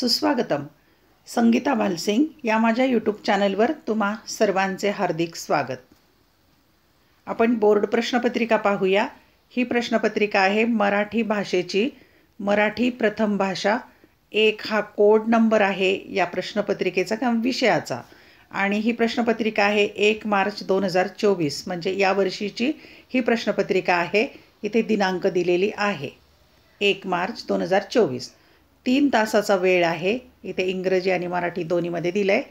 सुस्वागतम. संगीता भालसिंग या माझ्या यूट्यूब चॅनलवर तुम्हा सर्वांचे हार्दिक स्वागत. आपण बोर्ड प्रश्नपत्रिका पाहूया. ही प्रश्नपत्रिका आहे मराठी भाषेची. मराठी प्रथम भाषा 1 हा कोड नंबर आहे या प्रश्नपत्रिकेचा किंवा विषयाचा. आणि ही प्रश्नपत्रिका आहे 1 मार्च 2024 म्हणजे या वर्षीची ही प्रश्नपत्रिका आहे. इथे दिनांक दिलेली आहे 1 मार्च 2024. 3 तासाचा वेळ आहे. इथे इंग्रजी आणि मराठी दोन्हीमध्ये दिलं आहे.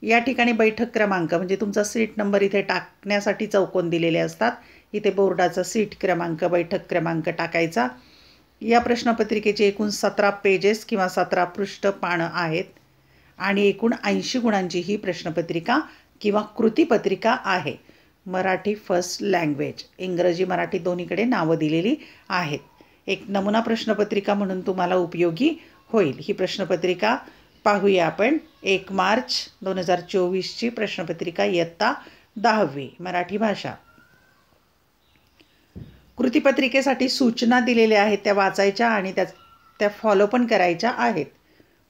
या ठिकाणी बैठक क्रमांक म्हणजे तुमचा सीट नंबर इथे टाकण्यासाठी चौकोन दिलेले असतात. इथे बोर्डाचा सीट क्रमांक बैठक क्रमांक टाकायचा. या प्रश्नपत्रिकेचे एकूण 17 पेजेस किंवा 17 पृष्ठ पानं आहेत आणि एकूण 80 गुणांची ही प्रश्नपत्रिका किंवा कृतीपत्रिका आहे. मराठी फर्स्ट लँग्वेज, इंग्रजी मराठी दोन्हीकडे नावं दिलेली आहेत. एक नमुना प्रश्नपत्रिका म्हणून तुम्हाला उपयोगी होईल. ही प्रश्नपत्रिका पाहूया आपण. 1 मार्च 2024ची प्रश्नपत्रिका इयत्ता 10वी मराठी भाषा. कृतीपत्रिकेसाठी सूचना दिलेल्या आहेत, त्या वाचायच्या आणि त्या फॉलो पण करायच्या आहेत.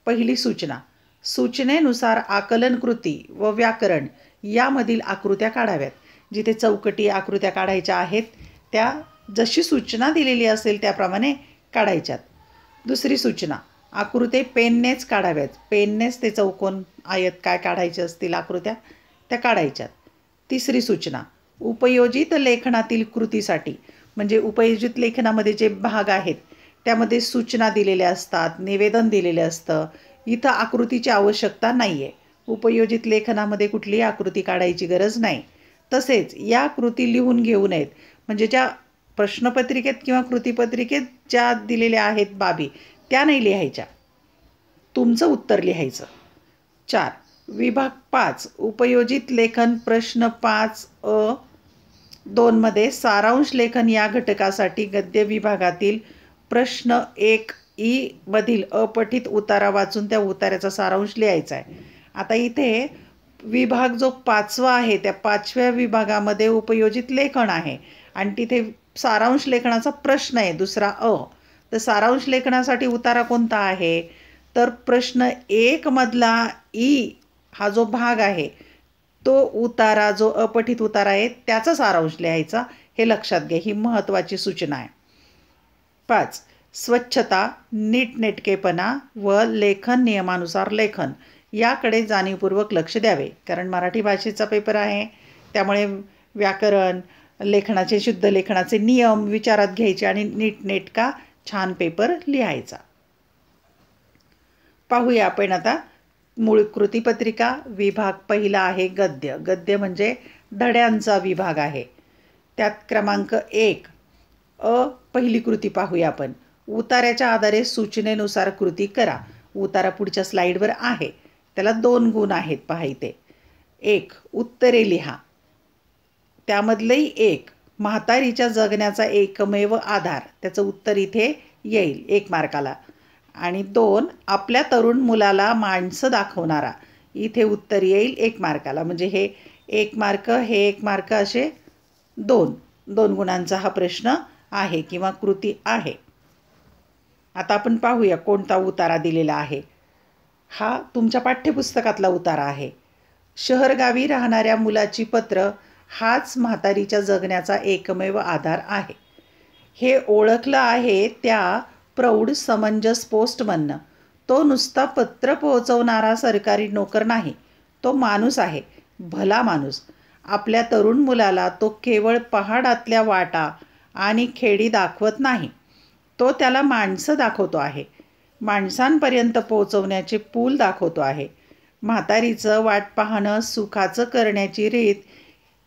पहिली सूचना, सूचनेनुसार आकलन कृती व व्याकरण यामधील आकृत्या काढाव्यात. जिथे चौकटी आकृत्या काढायच्या आहेत त्या जशी सूचना दिलेली असेल त्याप्रमाणे काढायच्यात. दुसरी सूचना, आकृते पेननेच काढाव्यात. पेननेच ते चौकोन आयत काय काढायचे असतील आकृत्या त्या काढायच्यात. तिसरी सूचना, उपयोजित लेखनातील कृतीसाठी म्हणजे उपयोजित लेखनामध्ये जे भाग आहेत त्यामध्ये सूचना दिलेल्या असतात, निवेदन दिलेले असतं. इथं आकृतीची आवश्यकता नाही आहे. उपयोजित लेखनामध्ये कुठलीही आकृती काढायची गरज नाही. तसेच या कृती लिहून घेऊ नयेत. म्हणजे ज्या प्रश्नपत्रिकेत किंवा कृतीपत्रिकेत ज्या दिलेल्या आहेत बाबी त्या नाही लिहायच्या, तुमचं उत्तर लिहायचं. 4. विभाग 5 उपयोजित लेखन प्रश्न 5(अ)(2) मध्ये सारांश लेखन या घटकासाठी गद्य विभागातील प्रश्न 1(ई) मधील अपठित उतारा वाचून त्या उतार्याचा सारांश लिहायचा आहे. आता इथे विभाग जो 5वा आहे त्या 5व्या विभागामध्ये उपयोजित लेखन आहे आणि तिथे सारांश लेखनाचा प्रश्न आहे दुसरा (अ). तर सारांश लेखनासाठी उतारा कोणता आहे तर प्रश्न 1 मधला ई हा जो भाग आहे तो उतारा, जो अपठित उतारा आहे त्याचा सारांश लिहायचा. हे लक्षात घ्या, ही महत्त्वाची सूचना आहे. 5. स्वच्छता, नीटनेटकेपणा व लेखन नियमानुसार लेखन याकडे जाणीवपूर्वक लक्ष द्यावे. कारण मराठी भाषेचा पेपर आहे त्यामुळे व्याकरण, लेखनाचे शुद्ध लेखनाचे नियम विचारात घ्यायचे आणि नीटनेटका छान पेपर लिहायचा. पाहूया आपण आता मूळ कृतीपत्रिका. विभाग पहिला आहे गद्य. गद्य म्हणजे धड्यांचा विभाग आहे. त्यात क्रमांक 1(अ) पहिली कृती पाहूया आपण. उतार्याच्या आधारे सूचनेनुसार कृती करा. उतारा पुढच्या स्लाईडवर आहे. त्याला 2 गुण आहेत पहा इथे. 1. उत्तरे लिहा. त्यामधलंही 1 म्हातारीच्या जगण्याचा एकमेव आधार, त्याचं उत्तर इथे येईल 1 मार्काला. आणि 2 आपल्या तरुण मुलाला माणसं दाखवणारा, इथे उत्तर येईल 1 मार्काला. म्हणजे हे 1 मार्क, हे 1 मार्क, असे 2 गुणांचा हा प्रश्न आहे किंवा कृती आहे. आता आपण पाहूया कोणता उतारा दिलेला आहे. हा तुमच्या पाठ्यपुस्तकातला उतारा आहे. शहरगावी राहणाऱ्या मुलाची पत्र हाच म्हातारीच्या जगण्याचा एकमेव आधार आहे. हे ओळखलं आहे त्या प्रौढ समंजस पोस्टमननं. तो नुसता पत्र पोहोचवणारा सरकारी नोकर नाही, तो माणूस आहे, भला माणूस. आपल्या तरुण मुलाला तो केवळ पहाडातल्या वाटा आणि खेडी दाखवत नाही, तो त्याला माणसं दाखवतो आहे, माणसांपर्यंत पोहोचवण्याचे पूल दाखवतो आहे. म्हातारीचं वाट पाहणं सुखाचं करण्याची रीत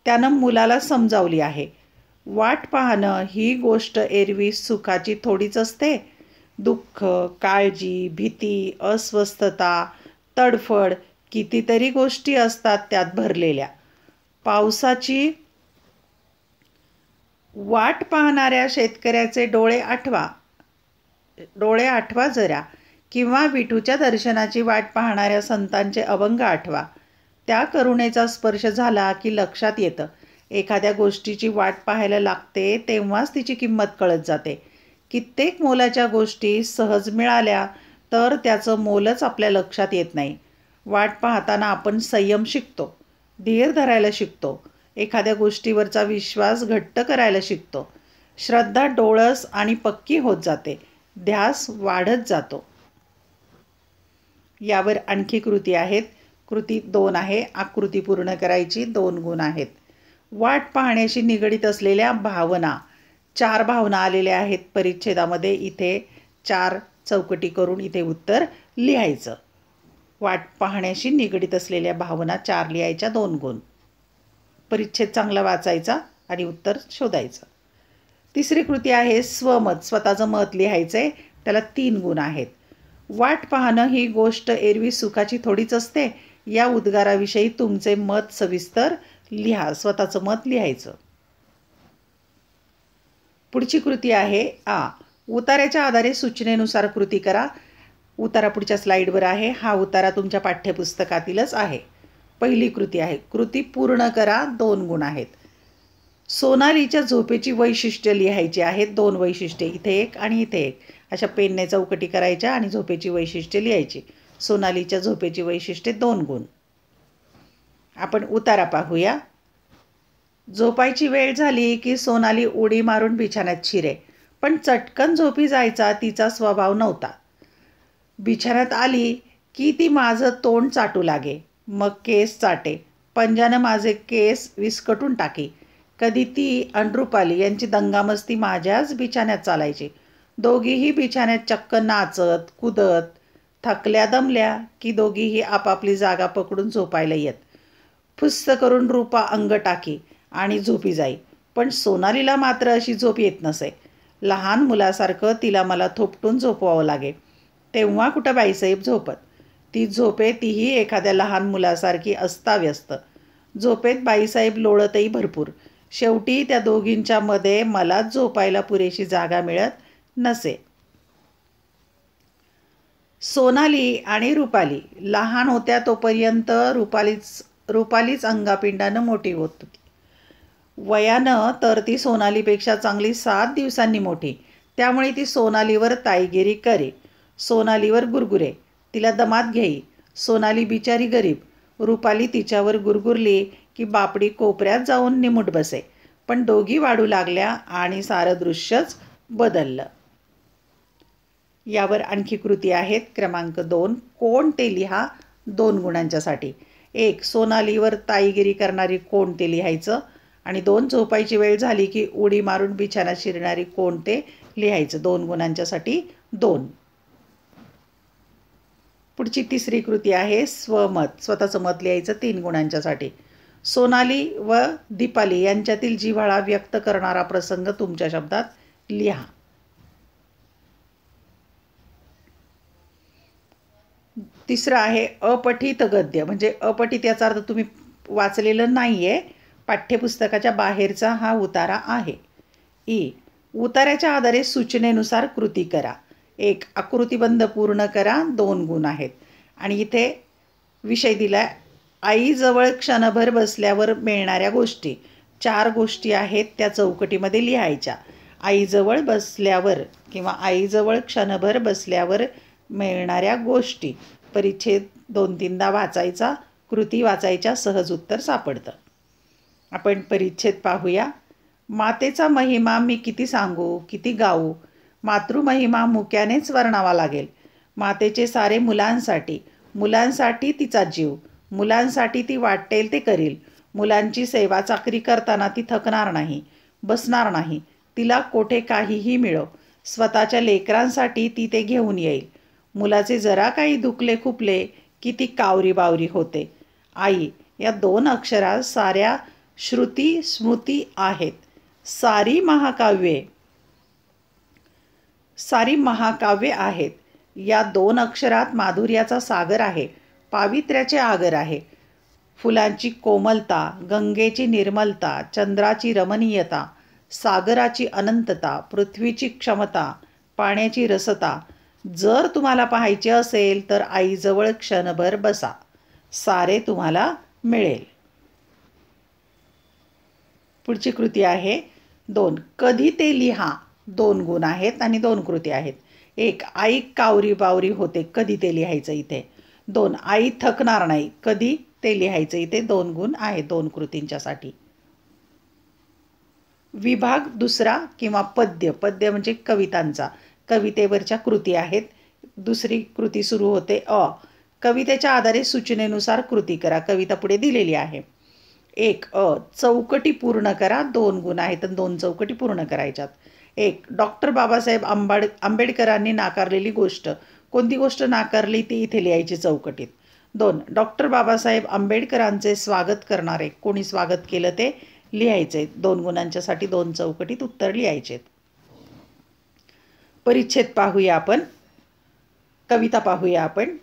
त्यानं मुलाला समजावली आहे. वाट पाहणं ही गोष्ट एरवी सुखाची थोडीच असते. दुःख, काळजी, भीती, अस्वस्थता, तडफड कितीतरी गोष्टी असतात त्यात भरलेल्या. पावसाची वाट पाहणाऱ्या शेतकऱ्याचे डोळे आठवा जरा, किंवा विठूच्या दर्शनाची वाट पाहणाऱ्या संतांचे अभंग आठवा. त्या करुणेचा स्पर्श झाला की लक्षात येतं, एखाद्या गोष्टीची वाट पाहायला लागते तेव्हाच तिची किंमत कळत जाते. कित्येक मोलाच्या गोष्टी सहज मिळाल्या तर त्याचं मोलच आपल्या लक्षात येत नाही. वाट पाहताना आपण संयम शिकतो, धीर धरायला शिकतो, एखाद्या गोष्टीवरचा विश्वास घट्ट करायला शिकतो. श्रद्धा डोळस आणि पक्की होत जाते, ध्यास वाढत जातो. यावर आणखी कृती आहेत. कृती 2 आहे. आकृती पूर्ण करायची. 2 गुण आहेत. वाट पाहण्याशी निगडीत असलेल्या भावना. 4 भावना आलेल्या आहेत परिच्छेदामध्ये. इथे 4 चौकटी करून इथे उत्तर लिहायचं. वाट पाहण्याशी निगडीत असलेल्या भावना 4 लिहायच्या. 2 गुण. परिच्छेद चांगला वाचायचा आणि उत्तर शोधायचं. तिसरी कृती आहे स्वमत. स्वतःचं मत लिहायचं आहे. त्याला 3 गुण आहेत. वाट पाहणं ही गोष्ट एरवी सुखाची थोडीच असते. या उद्गाराविषयी तुमचे मत सविस्तर लिहा. स्वतःचं मत लिहायचं. पुढची कृती आहे उताऱ्याच्या आधारे सूचनेनुसार कृती करा. उतारा पुढच्या स्लाईडवर आहे. हा उतारा तुमच्या पाठ्यपुस्तकातीलच आहे. पहिली कृती आहे. कृती पूर्ण करा. 2 गुण आहेत. सोनालीच्या झोपेची वैशिष्ट्य लिहायची आहेत. 2 वैशिष्ट्ये, इथे 1 आणि इथे 1. अशा पेनने चौकटी करायच्या आणि झोपेची वैशिष्ट्ये लिहायची. सोनालीच्या झोपेची वैशिष्ट्ये 2 गुण. आपण उतारा पाहूया. झोपायची वेळ झाली की सोनाली उडी मारून बिछाण्यात शिरे, पण चटकन झोपी जायचा तिचा स्वभाव नव्हता. बिछाण्यात आली की ती माझं तोंड चाटू लागे, मग केस चाटे, पंजानं माझे केस विस्कटून टाकी. कधी ती आणि रुपाली यांची दंगामस्ती माझ्याच बिछाण्यात चालायची. दोघीही बिछाण्यात चक्क नाचत कुदत. थकल्या दमल्या की दोघीही आपापली जागा पकडून झोपायला येत. फुस्स करून रूपा अंग टाकी आणि झोपी जाई. पण सोनालीला मात्र अशी झोप येत नसे. लहान मुलासारखं तिला मला थोपटून झोपवावं लागे. तेव्हा कुठं बाईसाहेब झोपत. ती झोपेत तीही एखाद्या लहान मुलासारखी अस्ताव्यस्त. झोपेत बाईसाहेब लोळतही भरपूर. शेवटी त्या दोघींच्या मध्ये मलाच झोपायला पुरेशी जागा मिळत नसे. सोनाली आणि रुपाली लहान होत्या तोपर्यंत रुपालीच अंगापिंडानं मोठी होत होती. वयानं तर ती सोनालीपेक्षा चांगली 7 दिवसांनी मोठी. त्यामुळे ती सोनालीवर ताईगिरी करे, सोनालीवर गुरगुरे, तिला दमात घेई. सोनाली बिचारी गरीब. रुपाली तिच्यावर गुरगुरली की बापडी कोपऱ्यात जाऊन निमूट बसे. पण दोघी वाढू लागल्या आणि सारं दृश्यच बदललं. यावर आणखी कृती आहेत. क्रमांक 2 कोण ते लिहा. 2 गुणांच्यासाठी. 1 सोनालीवर ताईगिरी करणारी कोण ते लिहायचं आणि 2 झोपायची वेळ झाली की उडी मारून बिछाण्यात शिरणारी कोण ते लिहायचं. 2 गुणांच्यासाठी 2. पुढची तिसरी कृती आहे स्वमत. स्वतःचं मत लिहायचं 3 गुणांच्यासाठी. सोनाली व दीपाली यांच्यातील जिव्हाळा व्यक्त करणारा प्रसंग तुमच्या शब्दात लिहा. तिसरं आहे अपठित गद्य. म्हणजे अपठित याचा अर्थ तुम्ही वाचलेलं नाही आहे, पाठ्यपुस्तकाच्या बाहेरचा हा उतारा आहे. उताऱ्याच्या आधारे सूचनेनुसार कृती करा. 1 आकृतिबंध पूर्ण करा. 2 गुण आहेत. आणि इथे विषय दिला आहे आईजवळ क्षणभर बसल्यावर मिळणाऱ्या गोष्टी. 4 गोष्टी आहेत त्या चौकटीमध्ये लिहायच्या. आईजवळ बसल्यावर किंवा आईजवळ क्षणभर बसल्यावर मिळणाऱ्या गोष्टी. परिच्छेद 2-3दा वाचायचा. कृती वाचायच्या. सहज उत्तर सापडतं. आपण परिच्छेद पाहूया. मातेचा महिमा मी किती सांगू, किती गाऊ. मातृमहिमा मुक्यानेच वर्णावा लागेल. मातेचे सारे मुलांसाठी, मुलांसाठी तिचा जीव, मुलांसाठी ती वाटेल ते करील. मुलांची सेवा चाकरी करताना ती थकणार नाही, बसणार नाही. तिला कोठे काहीही मिळो, स्वतःच्या लेकरांसाठी ती ते घेऊन येईल. मुलाचे जरा काही दुखले खुपले की ती कावरी बावरी होते. आई या 2 अक्षरात साऱ्या श्रुती स्मृती आहेत. सारी महाकाव्ये आहेत. या 2 अक्षरात माधुर्याचा सागर आहे, पावित्र्याचे आगर आहे. फुलांची कोमलता, गंगेची निर्मलता, चंद्राची रमणीयता, सागराची अनंतता, पृथ्वीची क्षमता, पाण्याची रसता. जर तुम्हाला पाहायचे असेल तर आईजवळ क्षणभर बसा, सारे तुम्हाला मिळेल. पुढची कृती आहे 2 कधी ते लिहा. 2 गुण आहेत आणि 2 कृती आहेत. 1. आई कावरी बावरी होते, कधी ते लिहायचं इथे. 2. आई थकणार नाही, कधी ते लिहायचं इथे. 2 गुण आहे 2 कृतींच्यासाठी. विभाग दुसरा किंवा पद्य. पद्य म्हणजे कवितांचा, कवितेवरच्या कृती आहेत. दुसरी कृती सुरू होते कवितेच्या आधारे सूचनेनुसार कृती करा. कविता पुढे दिलेली आहे. 1. चौकटी पूर्ण करा. 2 गुण आहेत आणि 2 चौकटी पूर्ण करायच्यात. 1. डॉक्टर बाबासाहेब आंबेडकरांनी नाकारलेली गोष्ट. कोणती गोष्ट नाकारली ती इथे लिहायची चौकटीत. 2. डॉक्टर बाबासाहेब आंबेडकरांचे स्वागत करणारे. कोणी स्वागत केलं ते लिहायचे. 2 गुणांच्यासाठी 2 चौकटीत उत्तर लिहायचे. परिच्छेद पाहूया आपण. कविता पाहूया आपण.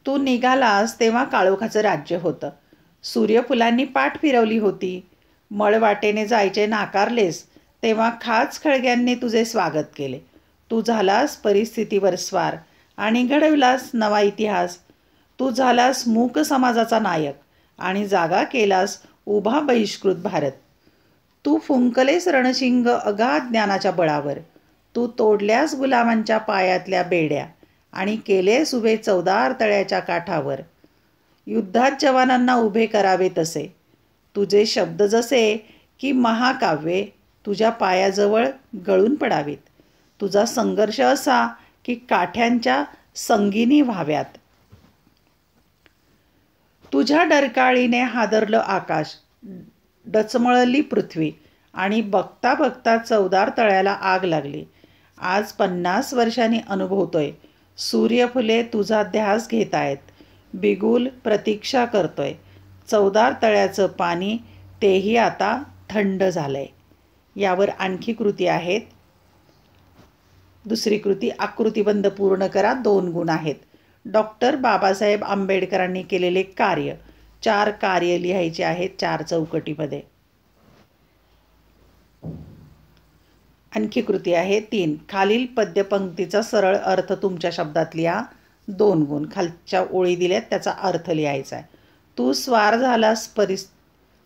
तू निघालास तेव्हा काळोखाचं राज्य होतं. सूर्यफुलांनी पाठ फिरवली होती. मळवाटेने जायचे नाकारलेस तेव्हा खाच खळग्यांनी तुझे स्वागत केले. तू झालास परिस्थितीवर स्वार आणि घडविलास नवा इतिहास. तू झालास मूक समाजाचा नायक आणि जागा केलास उभा बहिष्कृत भारत. तू फुंकलेस रणशिंग अगाध ज्ञानाच्या बळावर. तू तोडल्यास गुलामांच्या पायातल्या बेड्या आणि केलेस उभे चवदार तळ्याच्या काठावर. युद्धात जवानांना उभे करावे तसे. तुझे शब्द जसे की महाकाव्ये तुझ्या पायाजवळ गळून पडावेत. तुझा संघर्ष असा की काठ्यांच्या संगिनी व्हाव्यात. तुझ्या डरकाळीने हादरलं आकाश, डचमळली पृथ्वी आणि बघता बघता चवदार तळ्याला आग लागली. आज 50 वर्षांनी अनुभवतोय. सूर्यफुले तुझा ध्यास घेत आहेत. बिगुल प्रतीक्षा करतोय. चवदार तळ्याचं पाणी तेही आता थंड झालंय. यावर आणखी कृती आहेत. दुसरी कृती आकृतीबंध पूर्ण करा. 2 गुण आहेत. डॉक्टर बाबासाहेब आंबेडकरांनी केलेले कार्य. 4 कार्य लिहायचे आहेत 4 चौकटीमध्ये. आणखी कृती आहे 3. खालील पद्यपंक्तीचा सरळ अर्थ तुमच्या शब्दात लिहा. 2 गुण. खालच्या ओळी दिल्यात त्याचा अर्थ लिहायचा आहे.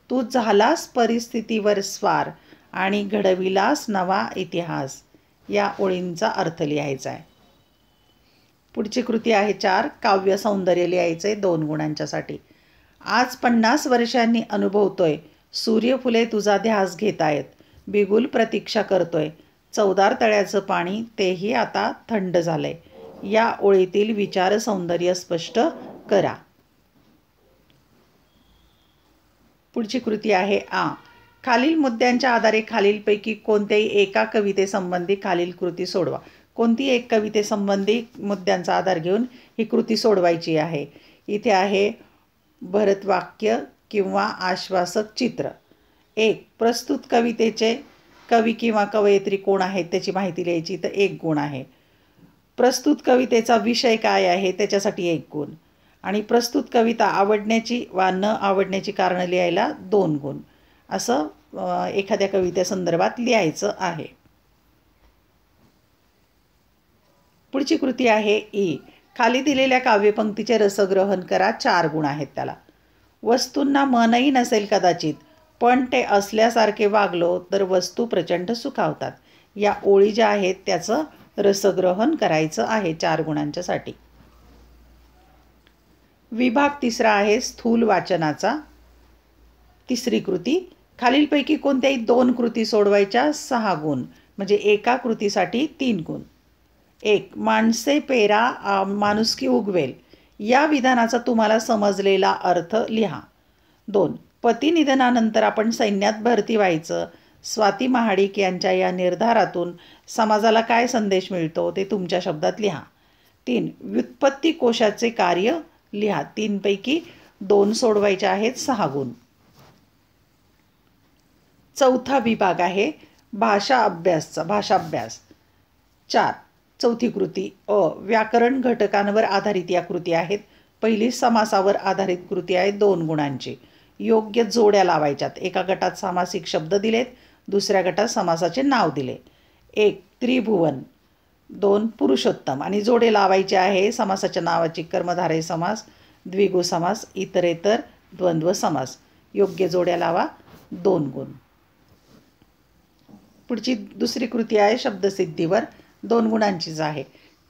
तू झालास परिस्थितीवर स्वार आणि घडविलास नवा इतिहास. या ओळींचा अर्थ लिहायचा आहे. पुढची कृती आहे 4. काव्य सौंदर्य लिहायचं आहे 2 गुणांच्यासाठी. आज 50 वर्षांनी अनुभवतोय. सूर्यफुले तुझा ध्यास घेत आहेत. बिगुल प्रतीक्षा करतोय. चवदार तळ्याचं पाणी तेही आता थंड झालंय. या ओळीतील विचार सौंदर्य स्पष्ट करा. पुढची कृती आहे खालील मुद्द्यांच्या आधारे खालीलपैकी कोणत्याही एका कवितेसंबंधी खालील कृती सोडवा. कोणती एक कवितेसंबंधी मुद्द्यांचा आधार घेऊन ही कृती सोडवायची आहे. इथे आहे भरतवाक्य किंवा आश्वासक चित्र. 1. प्रस्तुत कवितेचे कवी किंवा कवयित्री कोण आहेत त्याची माहिती लिहायची, तर 1 गुण आहे. प्रस्तुत कवितेचा विषय काय आहे त्याच्यासाठी 1 गुण. आणि प्रस्तुत कविता आवडण्याची वा न आवडण्याची कारणं लिहायला 2 गुण. असं एखाद्या कवितेसंदर्भात लिहायचं आहे. पुढची कृती आहे खाली दिलेल्या काव्यपंक्तीचे रसग्रहण करा. 4 गुण आहेत त्याला. वस्तूंना मनही नसेल कदाचित, पण ते असल्यासारखे वागलो तर वस्तू प्रचंड सुखावतात. या ओळी ज्या आहेत त्याचं रसग्रहण करायचं आहे 4 गुणांच्यासाठी. विभाग तिसरा आहे स्थूल वाचनाचा. तिसरी कृती. खालीलपैकी कोणत्याही 2 कृती सोडवायच्या. 6 गुण म्हणजे एका कृतीसाठी 3 गुण. 1. माणसे पेरा माणुसकी उगवेल. या विधानाचा तुम्हाला समजलेला अर्थ लिहा. 2. पतिनिधनानंतर आपण सैन्यात भरती व्हायचं. स्वाती महाडिक यांच्या या निर्धारातून समाजाला काय संदेश मिळतो ते तुमच्या शब्दात लिहा. 3. व्युत्पत्ती कोशाचे कार्य लिहा. 3 पैकी 2 सोडवायचे आहेत. 6 गुण. चौथा विभाग आहे भाषाभ्यास. 4. चौथी कृती व्याकरण घटकांवर आधारित या कृती आहेत. पहिली समासावर आधारित कृती आहे 2 गुणांची. योग्य जोड्या लावायच्यात. एका गटात सामासिक शब्द दिलेत, दुसऱ्या गटात समासाचे नाव दिले. 1. त्रिभुवन. 2. पुरुषोत्तम. आणि जोडे लावायचे आहे समासाच्या नावाची कर्मधारय समास, द्विगु समास, इतरेतर, द्वंद्व समास. योग्य जोड्या लावा. 2 गुण. पुढची दुसरी कृती आहे शब्दसिद्धीवर. 2 गुणांचीच आहे.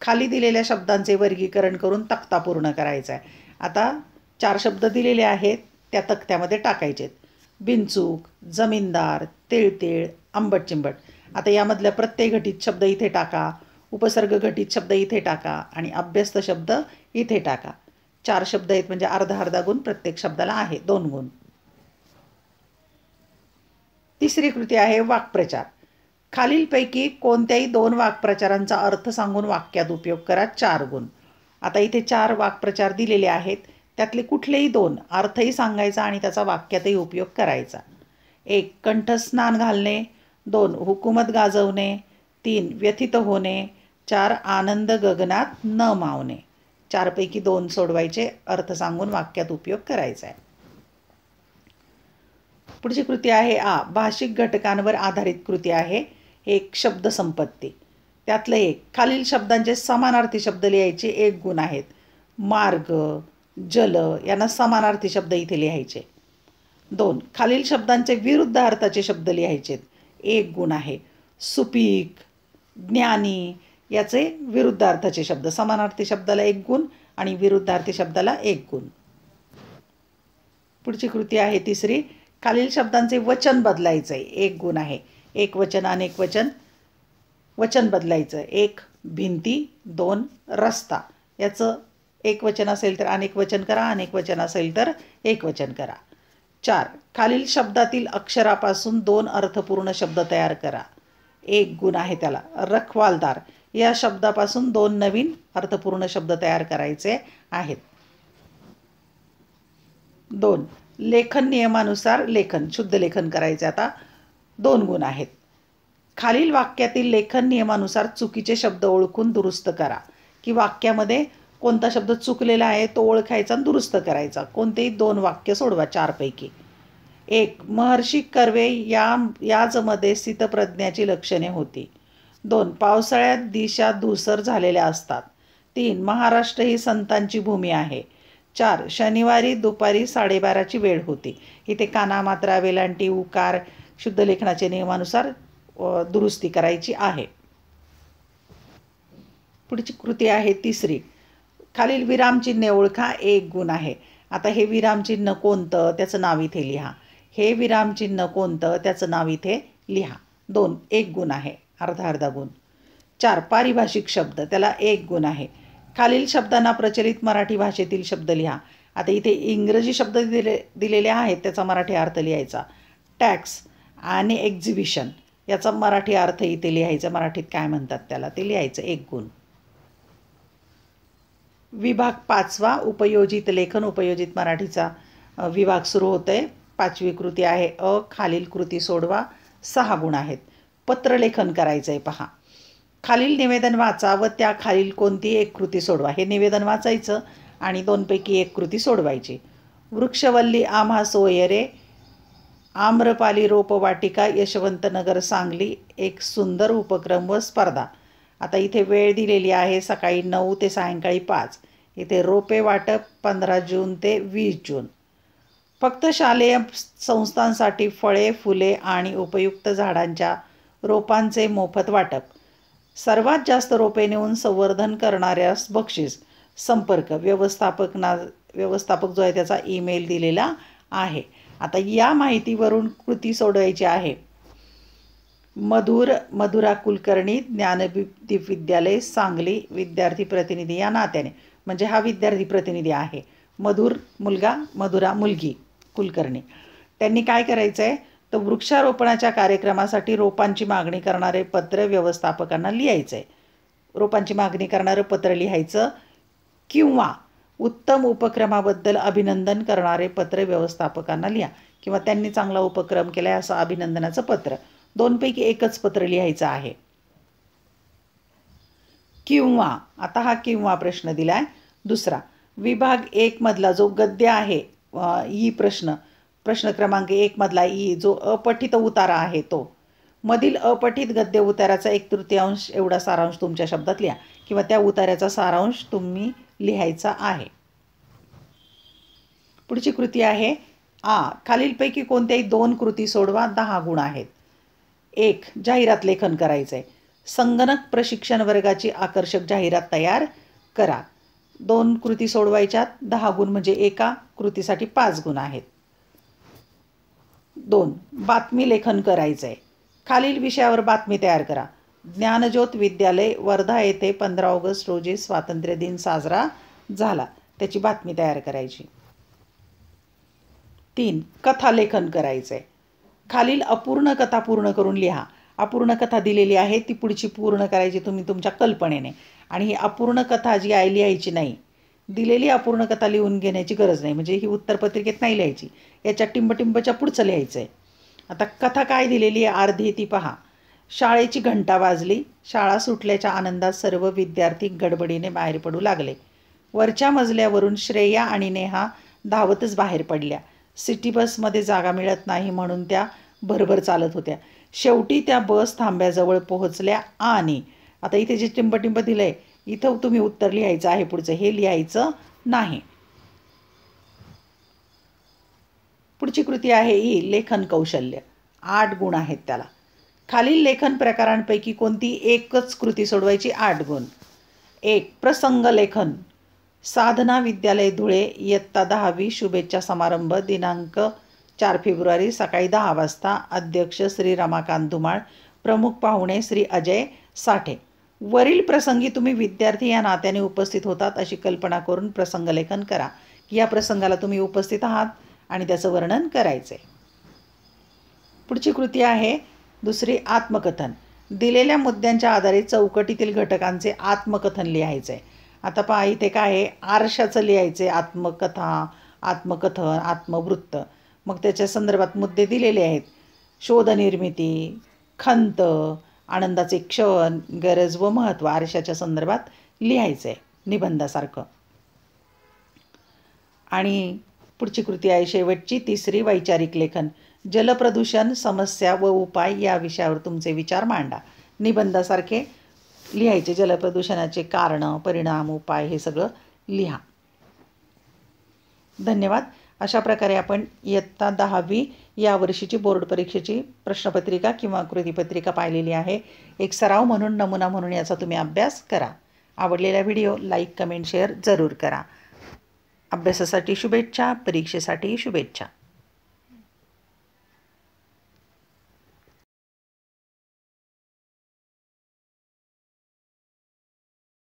खाली दिलेल्या शब्दांचे वर्गीकरण करून तक्ता पूर्ण करायचा आहे. आता 4 शब्द दिलेले आहेत, त्या तक्त्यामध्ये टाकायचे आहेत. बिनचूक, जमीनदार, तिळतिळ, आंबट चिंबट. आता यामधल्या प्रत्यय घटित शब्द इथे टाका, उपसर्ग घटित शब्द इथे टाका आणि अभ्यस्त शब्द इथे टाका. 4 शब्द आहेत म्हणजे अर्धा अर्धा गुण प्रत्येक शब्दाला आहे, 2 गुण. तिसरी कृती आहे वाक्प्रचार. खालीलपैकी कोणत्याही 2 वाक्प्रचारांचा अर्थ सांगून वाक्यात उपयोग करा, 4 गुण. आता इथे 4 वाक्प्रचार दिलेले आहेत, त्यातले कुठलेही 2 अर्थही सांगायचा आणि त्याचा वाक्यातही उपयोग करायचा. 1 कंठस्नान घालणे, 2 हुकूमत गाजवणे, 3 व्यथित होणे, 4 आनंद गगनात न मावणे. 4 पैकी 2 सोडवायचे, अर्थ सांगून वाक्यात उपयोग करायचा आहे. पुढची कृती आहे भाषिक घटकांवर आधारित कृती आहे. 1 शब्द संपत्ती. त्यातलं 1 खालील शब्दांचे समानार्थी शब्द लिहायचे, 1 गुण आहेत. मार्ग, जल यांना समानार्थी शब्द इथे लिहायचे. 2 खालील शब्दांचे विरुद्ध अर्थाचे शब्द लिहायचे, 1 गुण आहे. सुपीक, ज्ञानी याचे विरुद्ध अर्थाचे शब्द. समानार्थी शब्दाला 1 गुण आणि विरुद्धार्थी शब्दाला 1 गुण. पुढची कृती आहे तिसरी. खालील शब्दांचे वचन बदलायचं आहे, 1 गुण आहे. एक वचन, अनेक वचन, वचन बदलायचं. 1 भिंती, 2 रस्ता. याचं एक वचन असेल तर अनेक वचन करा, अनेक वचन असेल तर एक वचन करा. 4 खालील शब्दातील अक्षरापासून 2 अर्थपूर्ण शब्द तयार करा, 1 गुण आहे त्याला. रखवालदार या शब्दापासून 2 नवीन अर्थपूर्ण शब्द तयार करायचे आहेत. 2 लेखन नियमानुसार लेखन, शुद्ध लेखन करायचे. आता 2 गुण आहेत. खालील वाक्यातील लेखन नियमानुसार चुकीचे शब्द ओळखून दुरुस्त करा, की वाक्यामध्ये कोणता शब्द चुकलेला आहे तो ओळखायचा आणि दुरुस्त करायचा. कोणतेही 2 वाक्य सोडवा 4 पैकी. 1 महर्षी कर्वे याचमध्ये स्थितप्रज्ञाची लक्षणे होती. 2 पावसाळ्यात दिशा धूसर झालेल्या असतात. 3 महाराष्ट्र ही संतांची भूमी आहे. 4 शनिवारी दुपारी 12:30ची वेळ होती. इथे काना, मात्रा, वेलांटी, उकार शुद्ध लेखनाच्या नियमानुसार दुरुस्ती करायची आहे. पुढची कृती आहे तिसरी. खालील विरामचिन्हे ओळखा, 1 गुण आहे. आता हे विरामचिन्ह कोणतं त्याचं नाव इथे लिहा. हे विरामचिन्ह कोणतं त्याचं नाव इथे लिहा. 2 1 गुण आहे, अर्धा अर्धा गुण. 4 पारिभाषिक शब्द, त्याला 1 गुण आहे. खालील शब्दांना प्रचलित मराठी भाषेतील शब्द लिहा. आता इथे इंग्रजी शब्द दिलेले आहेत, त्याचा मराठी अर्थ लिहायचा. टॅक्स आणि एक्झिबिशन याचा मराठी अर्थ इथे लिहायचा. मराठीत काय म्हणतात त्याला ते लिहायचं, 1 गुण. विभाग 5वा उपयोजित लेखन. उपयोजित मराठीचा विभाग सुरू होतोय. 5वी कृती आहे खालील कृती सोडवा, 6 गुण आहेत. पत्रलेखन करायचं आहे. पहा, खालील निवेदन वाचा व त्या खालील कोणती एक कृती सोडवा. हे निवेदन वाचायचं आणि 2 पैकी 1 कृती सोडवायची. वृक्षवल्ली आम्हा सोयरे, आम्रपाली रोपवाटिका, यशवंतनगर, सांगली एक सुंदर उपक्रम व स्पर्धा. आता इथे वेळ दिलेली आहे सकाळी 9 ते सायंकाळी 5. इथे रोपे वाटप 15 जून ते 20 जून. फक्त शालेय संस्थांसाठी फळे, फुले आणि उपयुक्त झाडांच्या रोपांचे मोफत वाटप. सर्वात जास्त रोपे नेऊन संवर्धन करणाऱ्यास बक्षीस. संपर्क व्यवस्थापक जो आहे त्याचा ईमेल दिलेला आहे. आता या माहितीवरून कृती सोडवायची आहे. मधुरा कुलकर्णी, ज्ञानदीप विद्यालय, सांगली, विद्यार्थी प्रतिनिधी या नात्याने, म्हणजे हा विद्यार्थी प्रतिनिधी आहे. मधुर मुलगा, मधुरा मुलगी, कुलकर्णी. त्यांनी काय करायचं आहे तर वृक्षारोपणाच्या कार्यक्रमासाठी रोपांची मागणी करणारे पत्र व्यवस्थापकांना लिहायचं आहे. रोपांची मागणी करणारं पत्र लिहायचं किंवा उत्तम उपक्रमाबद्दल अभिनंदन करणारे पत्र व्यवस्थापकांना लिहा, किंवा त्यांनी चांगला उपक्रम केला आहे असं अभिनंदनाचं पत्र. 2 पैकी 1च पत्र लिहायचं आहे. किंवा, आता हा किंवा प्रश्न दिला आहे. दुसरा विभाग 1 मधला जो गद्य आहे, ई प्रश्न क्रमांक 1 मधला ई जो अपठित उतारा आहे तो, मधील अपठित गद्य उताराचा 1/3 एवढा सारांश तुमच्या शब्दात लिहा, किंवा त्या उतार्याचा सारांश तुम्ही लिहायचा आहे. पुढची कृती आहे खालीलपैकी कोणत्याही 2 कृती सोडवा, 10 गुण आहेत. 1 जाहिरात लेखन करायचं आहे. संगणक प्रशिक्षण वर्गाची आकर्षक जाहिरात तयार करा. 2 कृती सोडवायच्यात. 10 गुण म्हणजे एका कृतीसाठी 5 गुण आहेत. 2. बातमी लेखन करायचं आहे. खालील विषयावर बातमी तयार करा. ज्ञानज्योत विद्यालय वर्धा येथे 15 ऑगस्ट रोजी स्वातंत्र्य दिन साजरा झाला. त्याची बातमी तयार करायची. 3. कथालेखन करायचं आहे. खालील अपूर्ण कथा पूर्ण करून लिहा. अपूर्ण कथा दिलेली आहे ती पुढची पूर्ण करायची तुम्ही तुमच्या कल्पनेने. आणि ही अपूर्ण कथा जी आहे लिहायची नाही. दिलेली अपूर्ण कथा लिहून घेण्याची गरज नाही, म्हणजे ही उत्तरपत्रिकेत नाही लिहायची. याच्या टिंबटिंबच्या पुढचं लिहायचं आहे. आता कथा काय दिलेली आहे अर्धी ती पहा. शाळेची घंटा वाजली. शाळा सुटल्याच्या आनंदात सर्व विद्यार्थी गडबडीने बाहेर पडू लागले. वरच्या मजल्यावरून श्रेया आणि नेहा धावतच बाहेर पडल्या. सिटी बसमध्ये जागा मिळत नाही म्हणून त्या भरभर चालत होत्या. शेवटी त्या बस थांब्याजवळ पोहोचल्या आणि आता इथे जे टिंबटिंब दिलं आहे इथं तुम्ही उत्तर लिहायचं आहे. पुढचं हे लिहायचं नाही. पुढची कृती आहे ही लेखन कौशल्य. 8 गुण आहेत त्याला. खालील लेखन प्रकारांपैकी कोणती एकच कृती सोडवायची. 8 गुण. 1. प्रसंग लेखन. साधना विद्यालय धुळे इयत्ता 10वी शुभेच्छा समारंभ दिनांक 4 फेब्रुवारी सकाळी 10 वाजता. अध्यक्ष श्री रमाकांत धुमाळ. प्रमुख पाहुणे श्री अजय साठे. वरील प्रसंगी तुम्ही विद्यार्थी या नात्याने उपस्थित होतात अशी कल्पना करून प्रसंगलेखन करा. की या प्रसंगाला तुम्ही उपस्थित आहात आणि त्याचं वर्णन करायचं आहे. पुढची कृती आहे दुसरी आत्मकथन. दिलेल्या मुद्द्यांच्या आधारे चौकटीतील घटकांचे आत्मकथन लिहायचं आहे. आता पहा इथे काय आहे आरशाचं लिहायचं आहे. आत्मकथा, आत्मकथन, आत्मवृत्त. मग त्याच्या संदर्भात मुद्दे दिलेले आहेत. शोधनिर्मिती, खंत, आनंदाचे क्षण, गरज व महत्त्व आरशाच्या संदर्भात लिहायचं आहे निबंधासारखं. आणि पुढची कृती आहे शेवटची तिसरी वैचारिक लेखन. जलप्रदूषण समस्या व उपाय या विषयावर तुमचे विचार मांडा. निबंधासारखे लिहायचे. जलप्रदूषणाचे कारणं, परिणाम, उपाय हे सगळं लिहा. धन्यवाद. अशा प्रकारे आपण इयत्ता 10वी या वर्षीची बोर्ड परीक्षेची प्रश्नपत्रिका किंवा कृतीपत्रिका पाहिलेली आहे. एक सराव म्हणून, नमुना म्हणून याचा तुम्ही अभ्यास करा. आवडलेला व्हिडिओ लाईक, कमेंट, शेअर जरूर करा. अभ्यासासाठी शुभेच्छा. परीक्षेसाठी शुभेच्छा.